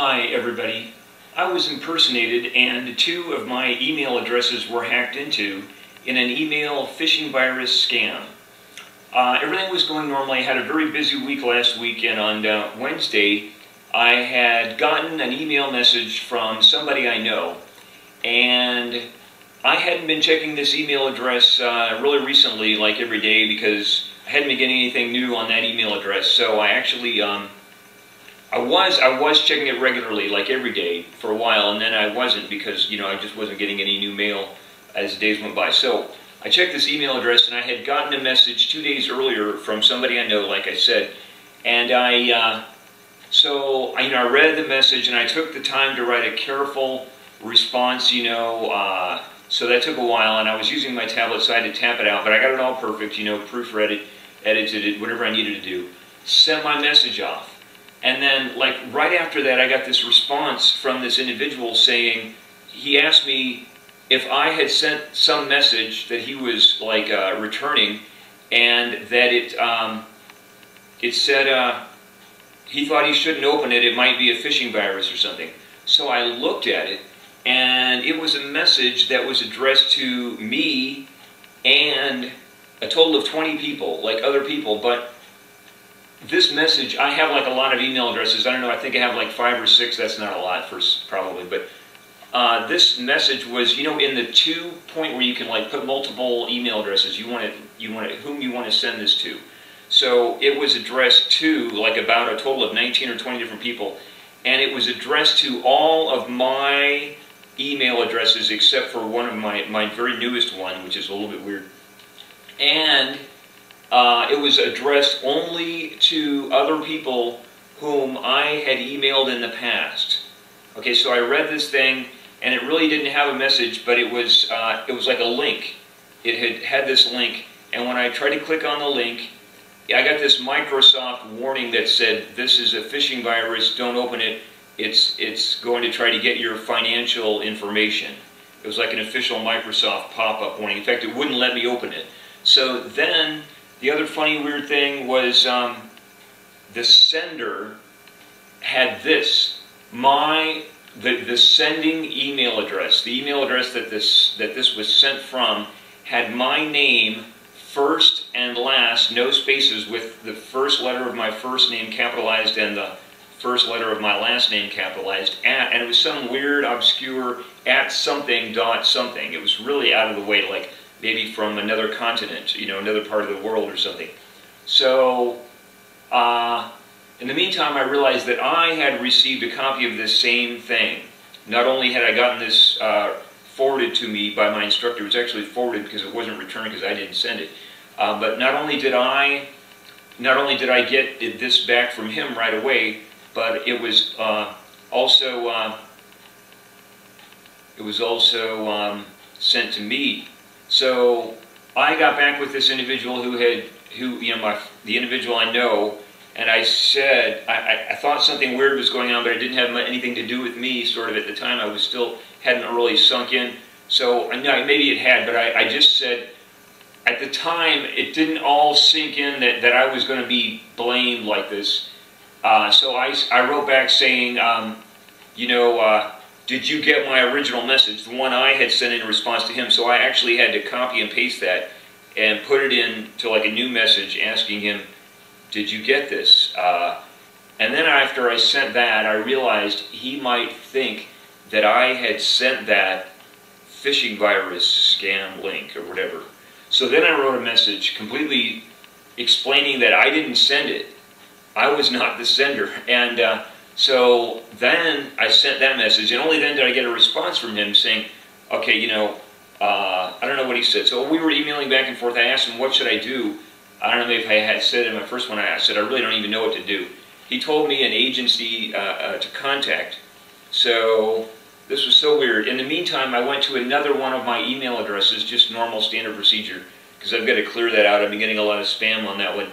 Hi everybody. I was impersonated and two of my email addresses were hacked into in an email phishing virus scam. Everything was going normally. I had a very busy week last week, and on Wednesday I had gotten an email message from somebody I know, and I hadn't been checking this email address really recently, like every day, because I hadn't been getting anything new on that email address. So I actually I was checking it regularly, like every day, for a while, and then I wasn't because, I just wasn't getting any new mail as the days went by. So I checked this email address, and I had gotten a message 2 days earlier from somebody I know, like I said, and I read the message, and I took the time to write a careful response, so that took a while, and I was using my tablet, so I had to tap it out, but I got it all perfect, proofread it, edited it, whatever I needed to do, sent my message off. And then, right after that, I got this response from this individual saying, he asked me if I had sent some message that he was, returning, and that it said he thought he shouldn't open it, it might be a phishing virus or something. So I looked at it, and it was a message that was addressed to me and a total of 20 people, other people, but this message, I have a lot of email addresses. I don't know, I think I have 5 or 6. That's not a lot, probably. But this message was, in the to point where you can put multiple email addresses. Whom you want to send this to. So it was addressed to about a total of 19 or 20 different people, and it was addressed to all of my email addresses except for one of my very newest one, which is a little bit weird. And it was addressed only to other people whom I had emailed in the past. Okay, so I read this thing, and it really didn't have a message, but it was like a link. It had this link, and when I tried to click on the link, I got this Microsoft warning that said, "This is a phishing virus. Don't open it. It's going to try to get your financial information." It was like an official Microsoft pop-up warning. In fact, it wouldn't let me open it. So then, the other funny, weird thing was the sender had this. The sending email address, the email address that this was sent from, had my name, first and last, no spaces, with the first letter of my first name capitalized and the first letter of my last name capitalized, and it was some weird, obscure, @ something, something. It was really out of the way, maybe from another continent, another part of the world or something. So, in the meantime, I realized that I had received a copy of this same thing. Not only had I gotten this forwarded to me by my instructor, it was actually forwarded because it wasn't returned because I didn't send it. But not only did I get this back from him right away, but it was also sent to me. So I got back with this individual the individual I know, and I said, I thought something weird was going on, but it didn't have anything to do with me, sort of, at the time. I was hadn't really sunk in. So, maybe it had, but I just said, at the time, it didn't all sink in that I was going to be blamed like this. So I wrote back saying, did you get my original message, the one I had sent in response to him? So I actually had to copy and paste that and put it into a new message asking him, did you get this? And then after I sent that, I realized he might think that I had sent that phishing virus scam link or whatever. So then I wrote a message completely explaining that I didn't send it. I was not the sender. And so then I sent that message, and only then did I get a response from him saying, okay, I don't know what he said. So we were emailing back and forth. I asked him, what should I do? I don't know if I had said in my first one, I said, I really don't even know what to do. He told me an agency to contact. So this was so weird. In the meantime, I went to another one of my email addresses, just normal standard procedure, because I've got to clear that out. I've been getting a lot of spam on that one.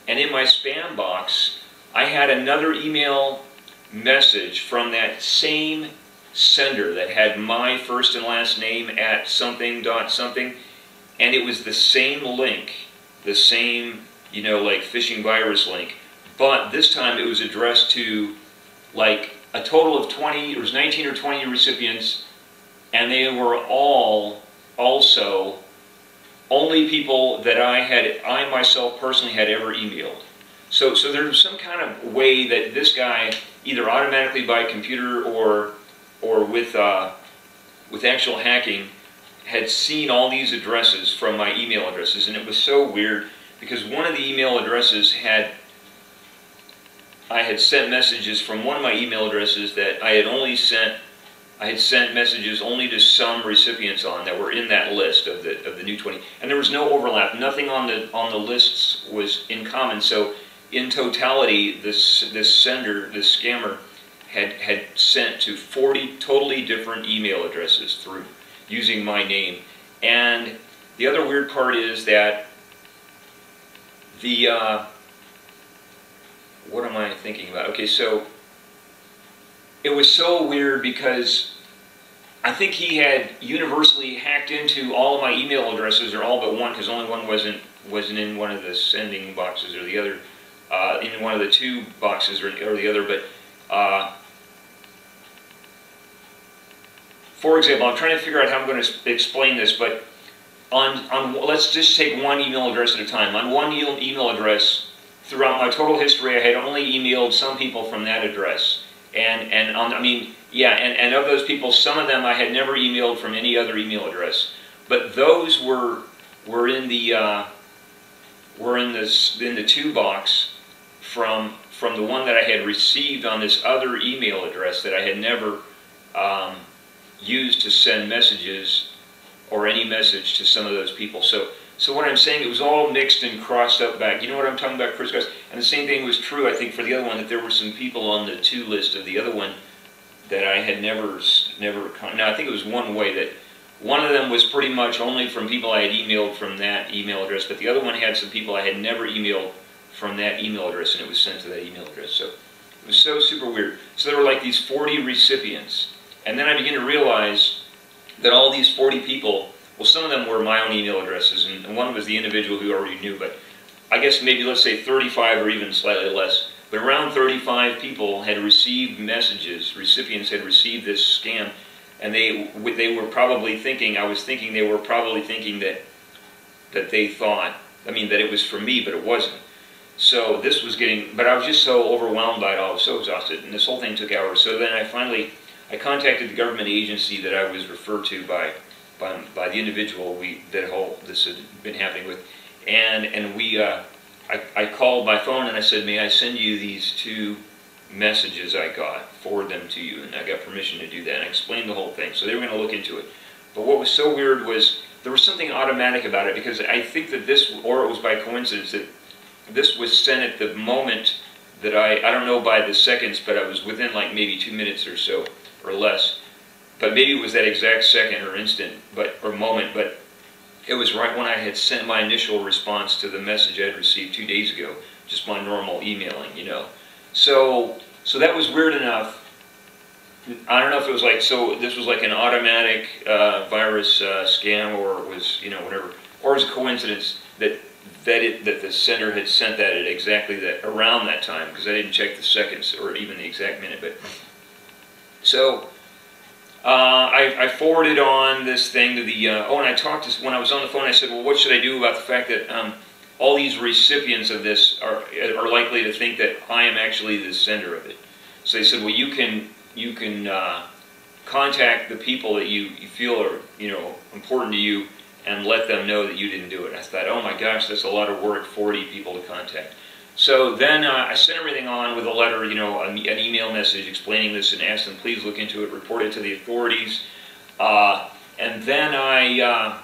And in my spam box, I had another email message from that same sender that had my first and last name @ something, something, and it was the same link, the same, phishing virus link, but this time it was addressed to a total of 20, it was 19 or 20 recipients, and they were all also only people that I myself personally had ever emailed. So there's some kind of way that this guy, either automatically by computer or with actual hacking, had seen all these addresses from my email addresses. And it was so weird because one of the email addresses I had sent messages from one of my email addresses that I had sent messages only to some recipients on that were in that list of the new 20, and there was no overlap. Nothing on the lists was in common. So in totality, this sender, this scammer, had sent to 40 totally different email addresses through using my name. And the other weird part is that the what am I thinking about? Okay, so it was so weird because I think he had universally hacked into all of my email addresses, or all but one, because only one wasn't in one of the sending boxes, or the other in one of the two boxes, or the other. But for example, I'm trying to figure out how I'm going to explain this, but let's just take one email address at a time. On one email address, throughout my total history, I had only emailed some people from that address. And of those people, some of them I had never emailed from any other email address. But those were in the to box from the one that I had received on this other email address that I had never used to send messages or any message to some of those people. So what I'm saying, it was all mixed and crossed up back. You know what I'm talking about, Chris, guys? And the same thing was true, I think, for the other one, that there were some people on the to list of the other one that I had never. Now, I think it was one way that one of them was pretty much only from people I had emailed from that email address, but the other one had some people I had never emailed from that email address, and it was sent to that email address. So it was so super weird. So there were like these 40 recipients, and then I began to realize that all these 40 people, well, some of them were my own email addresses, and one was the individual who already knew, but I guess maybe, let's say 35 or even slightly less, but around 35 people had received messages, recipients had received this scam, and they were probably thinking, I was thinking they were probably thinking that they thought, that it was for me, but it wasn't. So this was getting, but I was just so overwhelmed by it all, I was so exhausted, and this whole thing took hours. So then I contacted the government agency that I was referred to by the individual this had been happening with, and I called by phone and I said, may I send you these two messages I got, forward them to you, and I got permission to do that, and I explained the whole thing. So they were going to look into it. But what was so weird was there was something automatic about it, because I think that this, or it was by coincidence, that this was sent at the moment that I don't know by the seconds, but I was within like maybe 2 minutes or so, or less. But maybe it was that exact second or instant, or moment, but it was right when I had sent my initial response to the message I had received 2 days ago, just my normal emailing, you know. So that was weird enough. I don't know if it was like, so this was like an automatic virus scam, or it was, you know, whatever, or it was a coincidence that the sender had sent that at exactly around that time, because I didn't check the seconds or even the exact minute. But so I forwarded on this thing to the and I talked to, when I was on the phone, I said, well, what should I do about the fact that all these recipients of this are likely to think that I am actually the sender of it? So they said, well, you can contact the people that you feel are, you know, important to you, and let them know that you didn't do it. And I thought, oh my gosh, that's a lot of work, 40 people to contact. So then I sent everything on with a letter, you know, an email message explaining this, and asked them, please look into it, report it to the authorities. And then I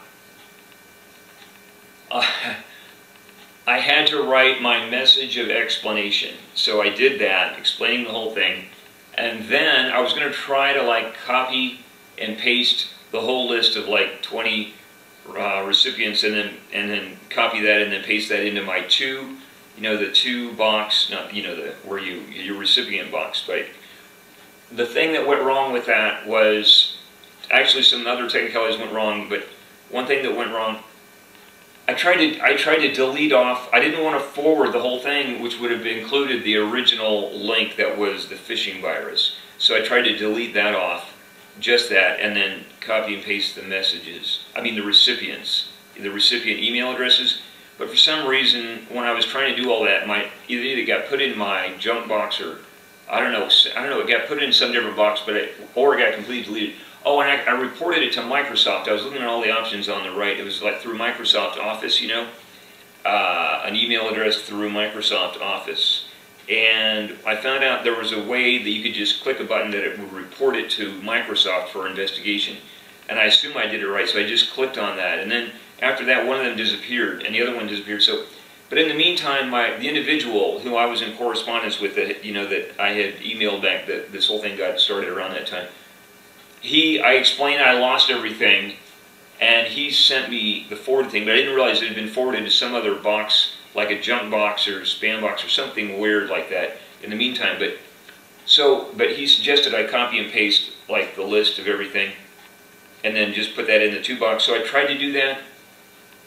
had to write my message of explanation. So I did that, explaining the whole thing. And then I was going to try to like copy and paste the whole list of like 20 recipients, and then copy that and then paste that into my to, you know, the to box, not, you know, where your recipient box. But the thing that went wrong with that was, actually some other technicalities went wrong, but one thing that went wrong, I tried to delete off, I didn't want to forward the whole thing, which would have included the original link that was the phishing virus. So I tried to delete that off, just that, and then copy and paste the messages. I mean the recipient email addresses. But for some reason, when I was trying to do all that, either it got put in my junk box, or I don't know, it got put in some different box, or it got completely deleted. Oh, and I reported it to Microsoft. I was looking at all the options on the right. It was like through Microsoft Office, you know, an email address through Microsoft Office. And I found out there was a way that you could just click a button that it would report it to Microsoft for investigation. And I assume I did it right, so I just clicked on that. And then after that, one of them disappeared, and the other one disappeared. So, but in the meantime, the individual who I was in correspondence with, that I had emailed back, that this whole thing got started around that time, I explained I lost everything, and he sent me the forwarded thing, but I didn't realize it had been forwarded to some other box, like a junk box or spam box or something weird like that in the meantime. But he suggested I copy and paste like the list of everything and then just put that in the 2-box. So I tried to do that,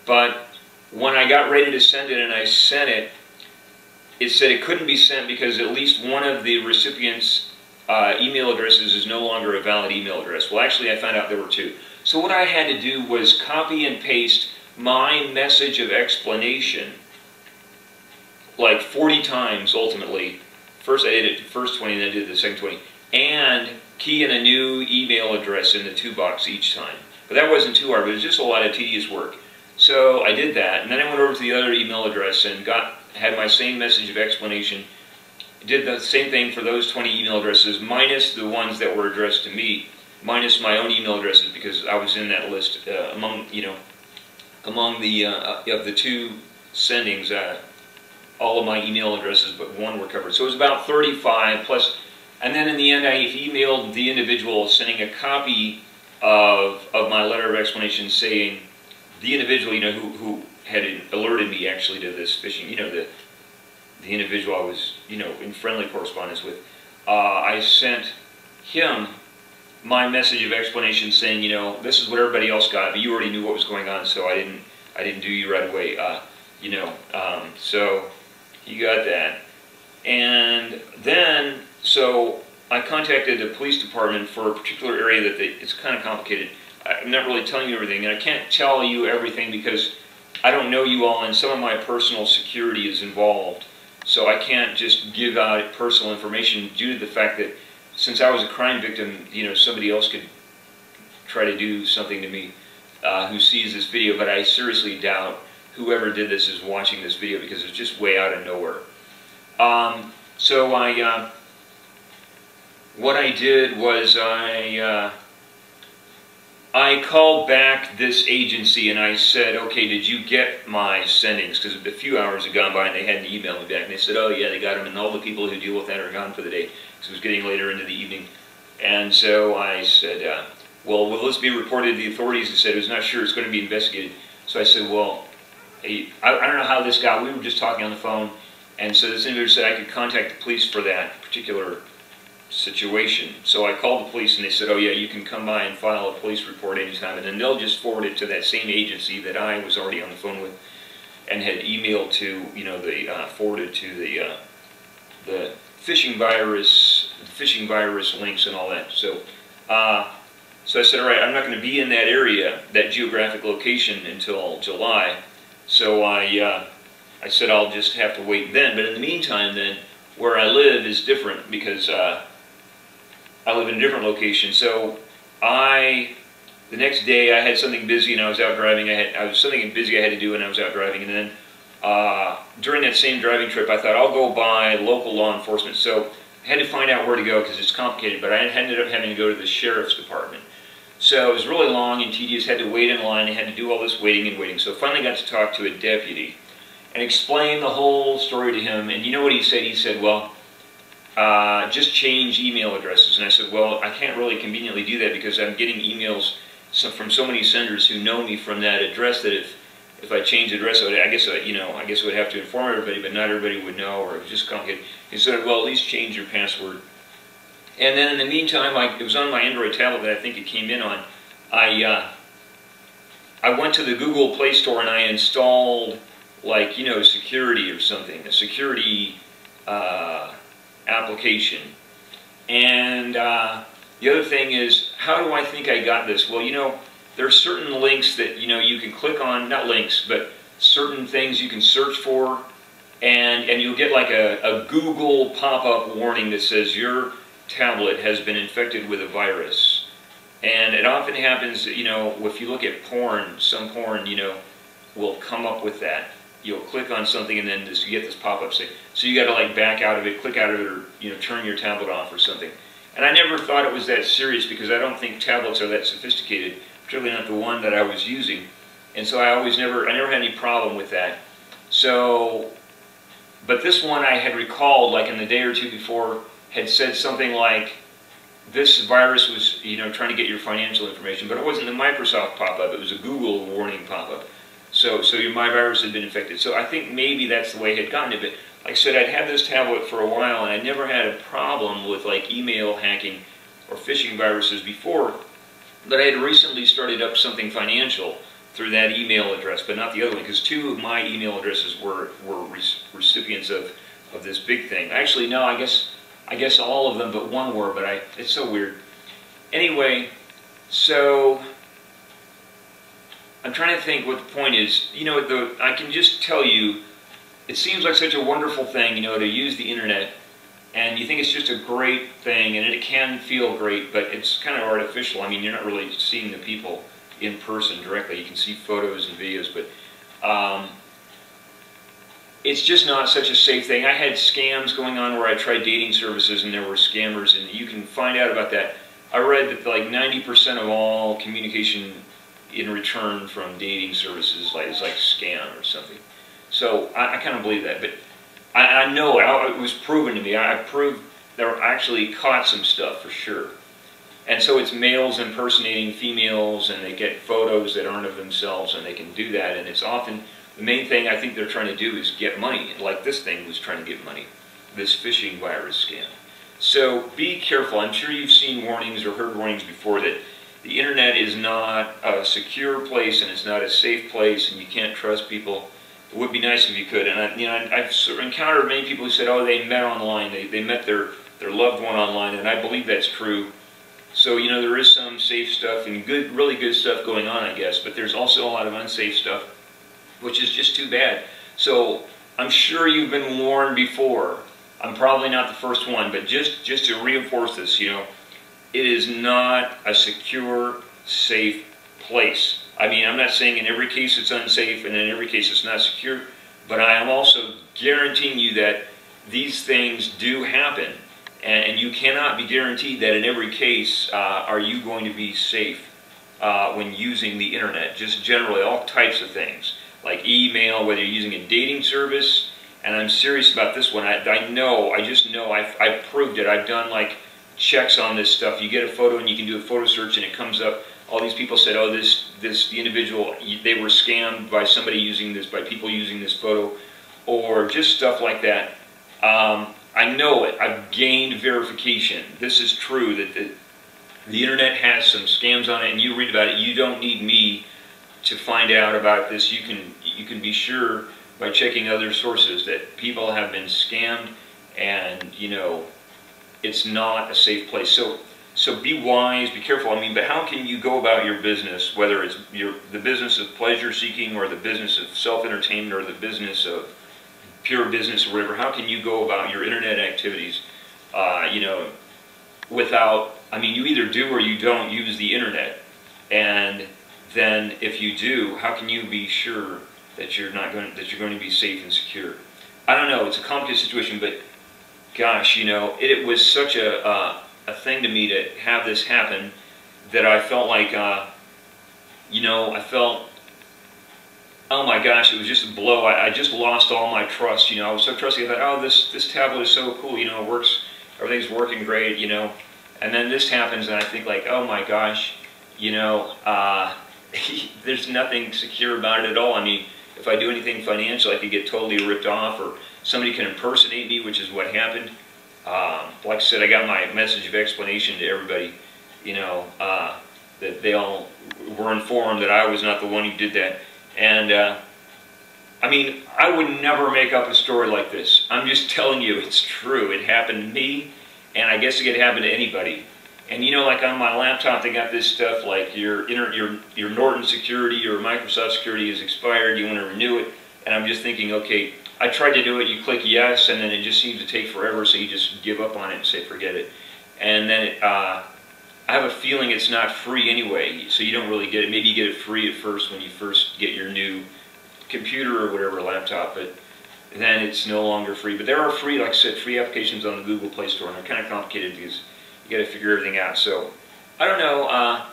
but when I got ready to send it and I sent it, it said it couldn't be sent because at least one of the recipient's email addresses is no longer a valid email address. Well, actually I found out there were 2. So what I had to do was copy and paste my message of explanation like 40 times ultimately. First I did it the first 20, then I did the second 20, and key in a new email address in the 2-box each time. But that wasn't too hard, but it was just a lot of tedious work. So I did that, and then I went over to the other email address and had my same message of explanation. Did the same thing for those 20 email addresses, minus the ones that were addressed to me, minus my own email addresses, because I was in that list among the of the 2 sendings. All of my email addresses but one were covered. So it was about 35 plus, and then in the end I emailed the individual sending a copy of my letter of explanation, saying the individual, who had alerted me actually to this phishing, the individual I was, in friendly correspondence with, I sent him my message of explanation saying, this is what everybody else got, but you already knew what was going on, so I didn't do you right away, so he got that. And then, so I contacted the police department for a particular area that it's kind of complicated. I'm not really telling you everything, and I can't tell you everything because I don't know you all, and some of my personal security is involved. So I can't just give out personal information due to the fact that since I was a crime victim, somebody else could try to do something to me who sees this video, but I seriously doubt whoever did this is watching this video because it's just way out of nowhere. So what I did was I called back this agency and I said, okay, did you get my sendings? Because a few hours had gone by and they hadn't emailed me back. And they said, oh yeah, they got them, and all the people who deal with that are gone for the day. Because it was getting later into the evening. And so I said, well, will this be reported to the authorities? They said, it was not sure, it's going to be investigated. So I said, well, I don't know how this got, we were just talking on the phone. And so this individual said I could contact the police for that particular situation. So I called the police and they said, oh yeah, you can come by and file a police report anytime, and then they'll just forward it to that same agency that I was already on the phone with and had emailed to, forwarded to the phishing virus links and all that. So so I said, all right, I'm not going to be in that area, that geographic location, until July. So I said I'll just have to wait then. But in the meantime, then, where I live is different because I live in a different location. So the next day I had something busy and I was out driving. I was something busy I had to do and I was out driving. And then during that same driving trip, I thought I'll go by local law enforcement. So I had to find out where to go because it's complicated. But I ended up having to go to the sheriff's department. So it was really long and tedious. Had to wait in line. I had to do all this waiting and waiting. So I finally got to talk to a deputy and explain the whole story to him. And you know what he said? He said, well, just change email addresses. And I said, well, I can't really conveniently do that because I'm getting emails from so many senders who know me from that address that if I change the address, I guess I would have to inform everybody, but not everybody would know, or it was just complicated. He said, well, at least change your password. And then in the meantime, it was on my Android tablet that I think it came in on. I went to the Google Play Store and I installed, like, security or something, a security application. And And the other thing is, how do I think I got this? Well, there are certain links that, you can click on, not links, but certain things you can search for, and you'll get like a Google pop-up warning that says your tablet has been infected with a virus. And it often happens, if you look at porn, some porn, will come up with that. You'll click on something and then you get this pop-up saying, so you got to like back out of it, click out of it, or turn your tablet off or something. And I never thought it was that serious because I don't think tablets are that sophisticated, particularly not the one that I was using. And so I never had any problem with that. So, but this one I had recalled, like in the day or two before, had said something like, this virus was, trying to get your financial information, but it wasn't the Microsoft pop-up, it was a Google warning pop-up. So my virus had been infected. So I think maybe that's the way it had gotten to it. Like I said, I'd had this tablet for a while, and I never had a problem with like email hacking or phishing viruses before, but I had recently started up something financial through that email address, but not the other one, because two of my email addresses were recipients of this big thing. Actually, no, I guess all of them but one were, but it's so weird. Anyway, so I'm trying to think what the point is. I can just tell you, it seems like such a wonderful thing, to use the internet, and you think it's just a great thing, and it can feel great, but it's kind of artificial. I mean, you're not really seeing the people in person directly. You can see photos and videos, but it's just not such a safe thing. I had scams going on where I tried dating services and there were scammers, and you can find out about that. I read that like 90% of all communication in return from dating services is like scam or something. So I kind of believe that, but I know it was proven to me. I proved they were actually caught some stuff for sure. And so it's males impersonating females, and they get photos that aren't of themselves, and they can do that. And it's often, the main thing I think they're trying to do is get money, like this thing was trying to get money, this phishing virus scam. So be careful. I'm sure you've seen warnings or heard warnings before that the internet is not a secure place and it's not a safe place, and you can't trust people. It would be nice if you could. And I've encountered many people who said, oh, they met online, they met their loved one online, and I believe that's true. So, there is some safe stuff and really good stuff going on, I guess, but there's also a lot of unsafe stuff, which is just too bad. So, I'm sure you've been warned before. I'm probably not the first one, but just to reinforce this, it is not a secure, safe place. I mean, I'm not saying in every case it's unsafe and in every case it's not secure, but I am also guaranteeing you that these things do happen. And you cannot be guaranteed that in every case are you going to be safe when using the internet. Just generally, all types of things, like email, whether you're using a dating service. And I'm serious about this one. I just know, I've proved it. I've done like checks on this stuff. You get a photo and you can do a photo search and it comes up. All these people said, oh, the individual, they were scammed by somebody using this, by people using this photo, or just stuff like that. I know it. I've gained verification. This is true, that the internet has some scams on it, and you read about it. You don't need me to find out about this. You can be sure by checking other sources that people have been scammed, and it's not a safe place. So be wise, be careful. I mean, but how can you go about your business, whether it's the business of pleasure seeking or the business of self-entertainment or the business of pure business or whatever? How can you go about your internet activities, without, I mean, you either do or you don't use the internet. And then if you do, how can you be sure that you're going to be safe and secure? I don't know, it's a complicated situation, but gosh, it was such a thing to me to have this happen that I felt like, I felt, oh my gosh, it was just a blow. I just lost all my trust. I was so trusting. I thought, oh, this tablet is so cool. It works. Everything's working great. And then this happens, and I think like, oh my gosh, there's nothing secure about it at all. I mean, if I do anything financial, I could get totally ripped off, or somebody can impersonate me, which is what happened. Like I said, I got my message of explanation to everybody. That they all were informed that I was not the one who did that. And, I mean, I would never make up a story like this. I'm just telling you, it's true. It happened to me, and I guess it could happen to anybody. And you know, like on my laptop, they got this stuff like your Norton security or Microsoft security is expired. You want to renew it, and I'm just thinking, okay, I tried to do it. You click yes, and then it just seems to take forever, so you just give up on it and say forget it. And then I have a feeling it's not free anyway, so you don't really get it. Maybe you get it free at first when you first get your new computer or whatever, laptop, but then it's no longer free. But there are free, like I said, free applications on the Google Play Store, and they're kind of complicated because you got to figure everything out. So I don't know.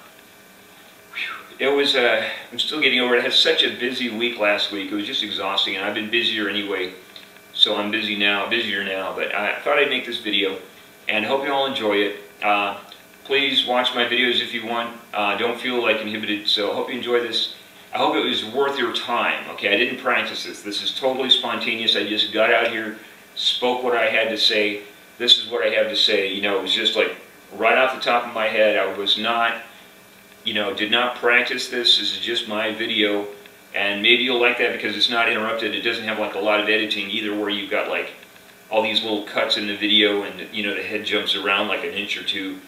It was. I'm still getting over it. I had such a busy week last week. It was just exhausting, and I've been busier anyway. So I'm busier now. But I thought I'd make this video, and hope you all enjoy it. Please watch my videos if you want. Don't feel like inhibited. So I hope you enjoy this. I hope it was worth your time. Okay, I didn't practice this. This is totally spontaneous. I just got out here, spoke what I had to say. This is what I have to say. You know, it was just like right off the top of my head. I was not, you know, did not practice this. This is just my video, and maybe you'll like that because it's not interrupted. It doesn't have like a lot of editing either, where you've got like all these little cuts in the video, and you know the head jumps around like an inch or two.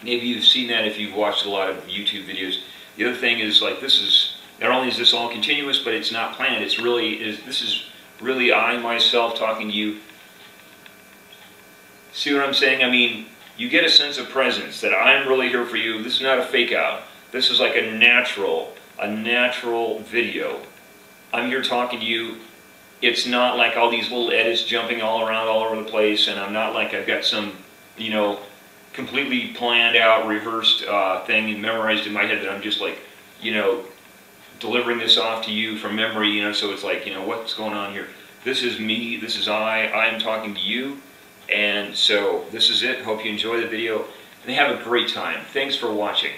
Maybe you've seen that if you've watched a lot of YouTube videos. The other thing is, like, this is not only is this all continuous, but it's not planned. It's really this is really I myself talking to you. See what I'm saying? I mean, you get a sense of presence that I'm really here for you. This is not a fake out. This is like a natural video. I'm here talking to you. It's not like all these little edits jumping all around all over the place, and I'm not like I've got some, you know, completely planned out, rehearsed thing memorized in my head that I'm just like, you know, delivering this off to you from memory, you know, so it's like, you know, what's going on here? This is me, this is I'm talking to you, and so this is it. Hope you enjoy the video, and have a great time. Thanks for watching.